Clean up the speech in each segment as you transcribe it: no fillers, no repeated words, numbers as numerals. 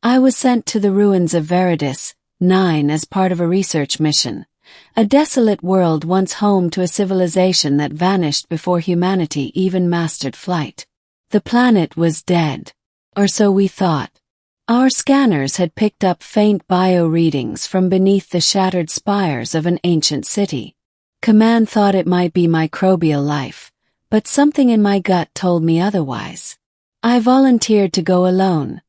I was sent to the ruins of Veridis 9 as part of a research mission. A desolate world once home to a civilization that vanished before humanity even mastered flight. The planet was dead. Or so we thought. Our scanners had picked up faint bio-readings from beneath the shattered spires of an ancient city. Command thought it might be microbial life, but something in my gut told me otherwise. I volunteered to go alone,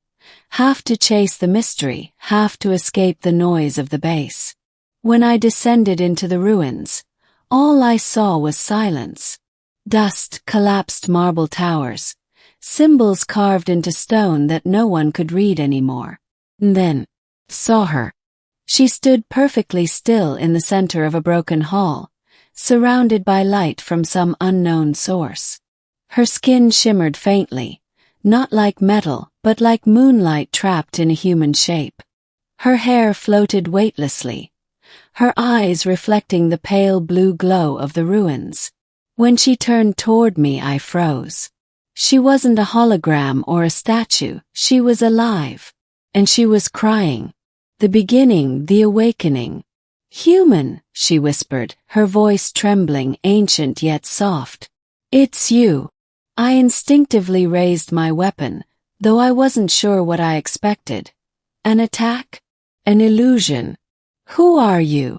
half to chase the mystery, half to escape the noise of the base. When I descended into the ruins, all I saw was silence. Dust, collapsed marble towers, symbols carved into stone that no one could read anymore. And then, saw her. She stood perfectly still in the center of a broken hall, surrounded by light from some unknown source. Her skin shimmered faintly, not like metal, but like moonlight trapped in a human shape. Her hair floated weightlessly, her eyes reflecting the pale blue glow of the ruins. When she turned toward me, I froze. She wasn't a hologram or a statue, she was alive. And she was crying. The beginning, the awakening. "Human," she whispered, her voice trembling, ancient yet soft. "It's you." I instinctively raised my weapon, though I wasn't sure what I expected. An attack? An illusion? "Who are you?"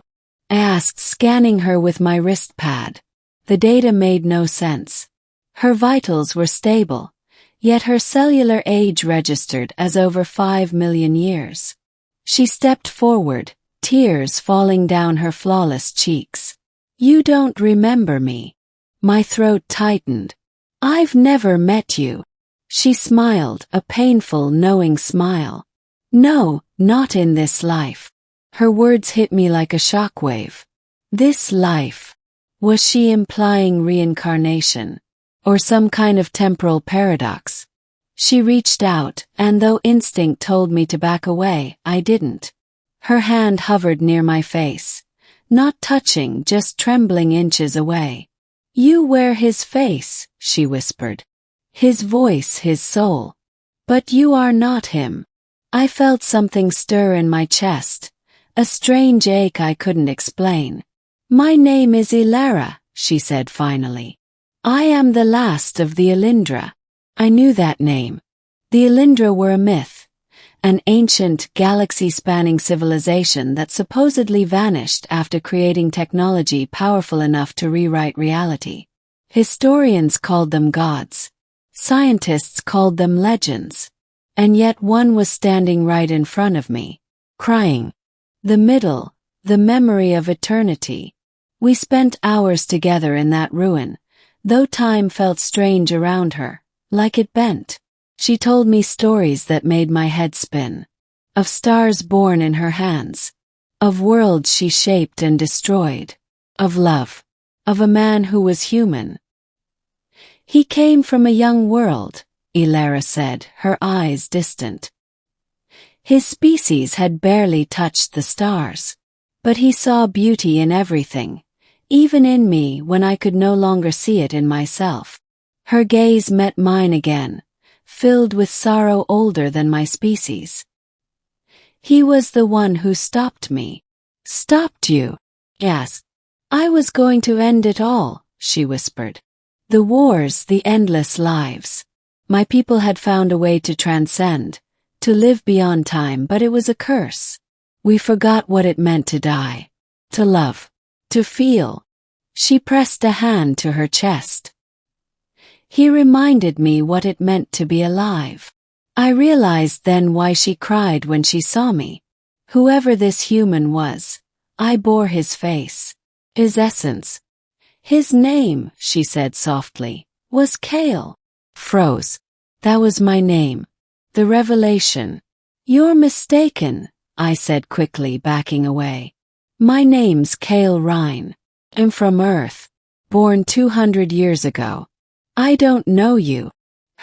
I asked, scanning her with my wrist pad. The data made no sense. Her vitals were stable, yet her cellular age registered as over 5 million years. She stepped forward, tears falling down her flawless cheeks. "You don't remember me." My throat tightened. "I've never met you." She smiled, a painful, knowing smile. "No, not in this life." Her words hit me like a shockwave. This life. Was she implying reincarnation? Or some kind of temporal paradox? She reached out, and though instinct told me to back away, I didn't. Her hand hovered near my face. Not touching, just trembling inches away. "You wear his face," she whispered. "His voice, his soul. But you are not him." I felt something stir in my chest. A strange ache I couldn't explain. "My name is Ilara," she said finally. "I am the last of the Elindra." I knew that name. The Elindra were a myth, an ancient, galaxy-spanning civilization that supposedly vanished after creating technology powerful enough to rewrite reality. Historians called them gods. Scientists called them legends. And yet one was standing right in front of me, crying. The middle, the memory of eternity. We spent hours together in that ruin, though time felt strange around her, like it bent. She told me stories that made my head spin. Of stars born in her hands. Of worlds she shaped and destroyed. Of love. Of a man who was human. "He came from a young world," Ilara said, her eyes distant. "His species had barely touched the stars. But he saw beauty in everything, even in me when I could no longer see it in myself." Her gaze met mine again, filled with sorrow older than my species. "He was the one who stopped me." "Stopped you?" "Yes. I was going to end it all," she whispered. "The wars, the endless lives. My people had found a way to transcend, to live beyond time, but it was a curse. We forgot what it meant to die, to love, to feel." She pressed a hand to her chest. "He reminded me what it meant to be alive." I realized then why she cried when she saw me. Whoever this human was, I bore his face, his essence. "His name," she said softly, "was Kale." Froze. That was my name. The revelation. "You're mistaken," I said quickly, backing away. "My name's Kale Rhine. I'm from Earth, born 200 years ago. I don't know you."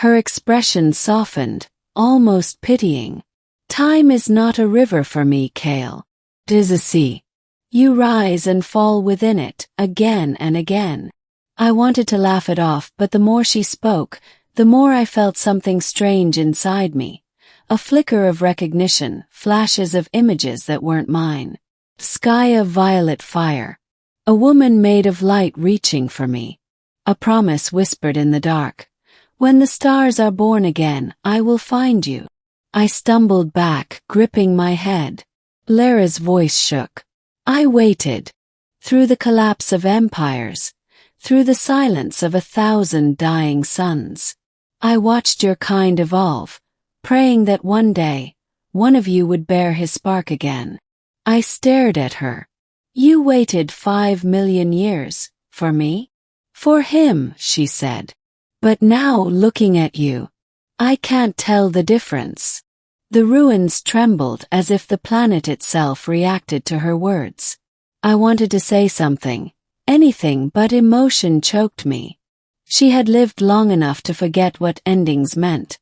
Her expression softened, almost pitying. "Time is not a river for me, Kale. It is a sea. You rise and fall within it, again and again." I wanted to laugh it off, but the more she spoke, the more I felt something strange inside me. A flicker of recognition, flashes of images that weren't mine. Sky of violet fire. A woman made of light reaching for me. A promise whispered in the dark. When the stars are born again, I will find you. I stumbled back, gripping my head. Lara's voice shook. I waited. Through the collapse of empires. Through the silence of 1,000 dying suns. I watched your kind evolve, praying that one day, one of you would bear his spark again. I stared at her. You waited 5 million years, for me? For him, she said. But now, looking at you, I can't tell the difference. The ruins trembled as if the planet itself reacted to her words. I wanted to say something, anything, but emotion choked me. She had lived long enough to forget what endings meant,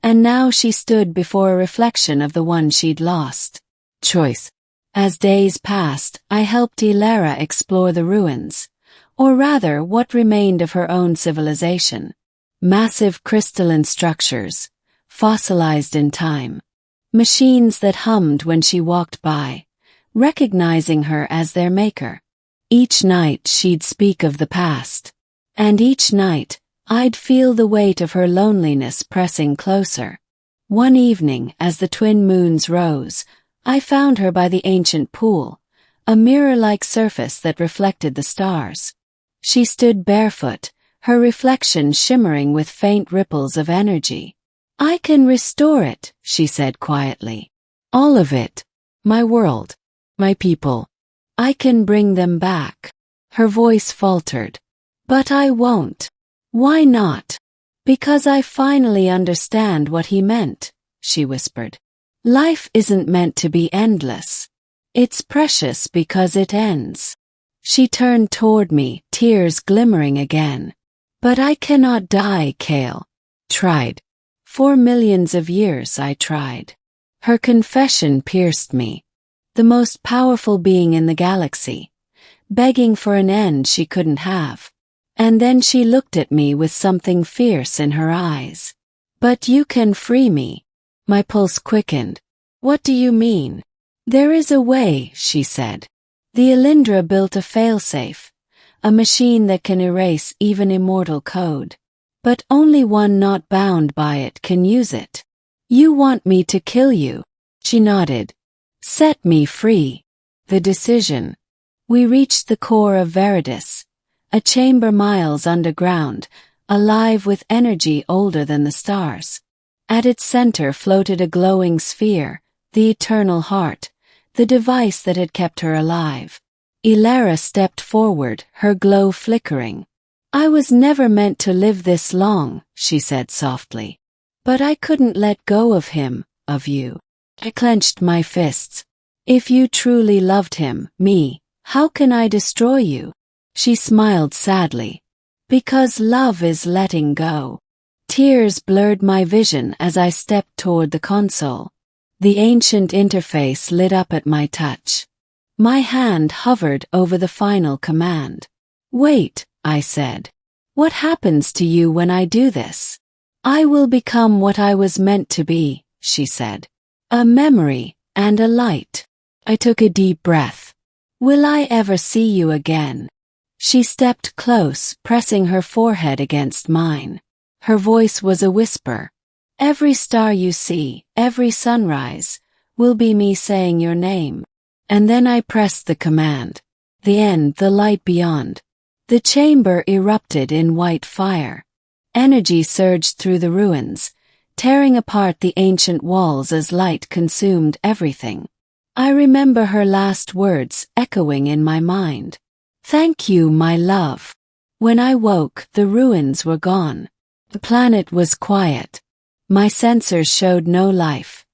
and now she stood before a reflection of the one she'd lost. Choice. As days passed, I helped Ilara explore the ruins, or rather what remained of her own civilization. Massive crystalline structures, fossilized in time. Machines that hummed when she walked by, recognizing her as their maker. Each night she'd speak of the past. And each night, I'd feel the weight of her loneliness pressing closer. One evening, as the twin moons rose, I found her by the ancient pool, a mirror-like surface that reflected the stars. She stood barefoot, her reflection shimmering with faint ripples of energy. I can restore it, she said quietly. All of it. My world. My people. I can bring them back. Her voice faltered. But I won't. Why not? Because I finally understand what he meant, she whispered. Life isn't meant to be endless. It's precious because it ends. She turned toward me, tears glimmering again. But I cannot die, Kale. Tried. For millions of years I tried. Her confession pierced me. The most powerful being in the galaxy, begging for an end she couldn't have. And then she looked at me with something fierce in her eyes. But you can free me. My pulse quickened. What do you mean? There is a way, she said. The Alindra built a failsafe, a machine that can erase even immortal code. But only one not bound by it can use it. You want me to kill you? She nodded. Set me free. The decision. We reached the core of Veridis. A chamber miles underground, alive with energy older than the stars. At its center floated a glowing sphere, the eternal heart, the device that had kept her alive. Ilara stepped forward, her glow flickering. I was never meant to live this long, she said softly. But I couldn't let go of him, of you. I clenched my fists. If you truly loved him, me, how can I destroy you? She smiled sadly. Because love is letting go. Tears blurred my vision as I stepped toward the console. The ancient interface lit up at my touch. My hand hovered over the final command. Wait, I said. What happens to you when I do this? I will become what I was meant to be, she said. A memory and a light. I took a deep breath. Will I ever see you again? She stepped close, pressing her forehead against mine. Her voice was a whisper. Every star you see, every sunrise, will be me saying your name. And then I pressed the command. The end, the light beyond. The chamber erupted in white fire. Energy surged through the ruins, tearing apart the ancient walls as light consumed everything. I remember her last words echoing in my mind. Thank you, my love. When I woke, the ruins were gone. The planet was quiet. My sensors showed no life,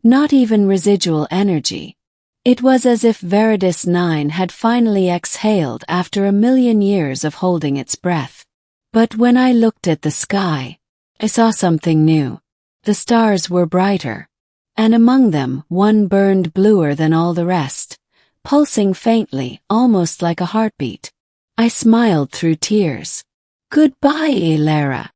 not even residual energy. It was as if Veridis 9 had finally exhaled after 1,000,000 years of holding its breath. But when I looked at the sky, I saw something new. The stars were brighter, and among them one burned bluer than all the rest, pulsing faintly, almost like a heartbeat. I smiled through tears. Goodbye, Ilara.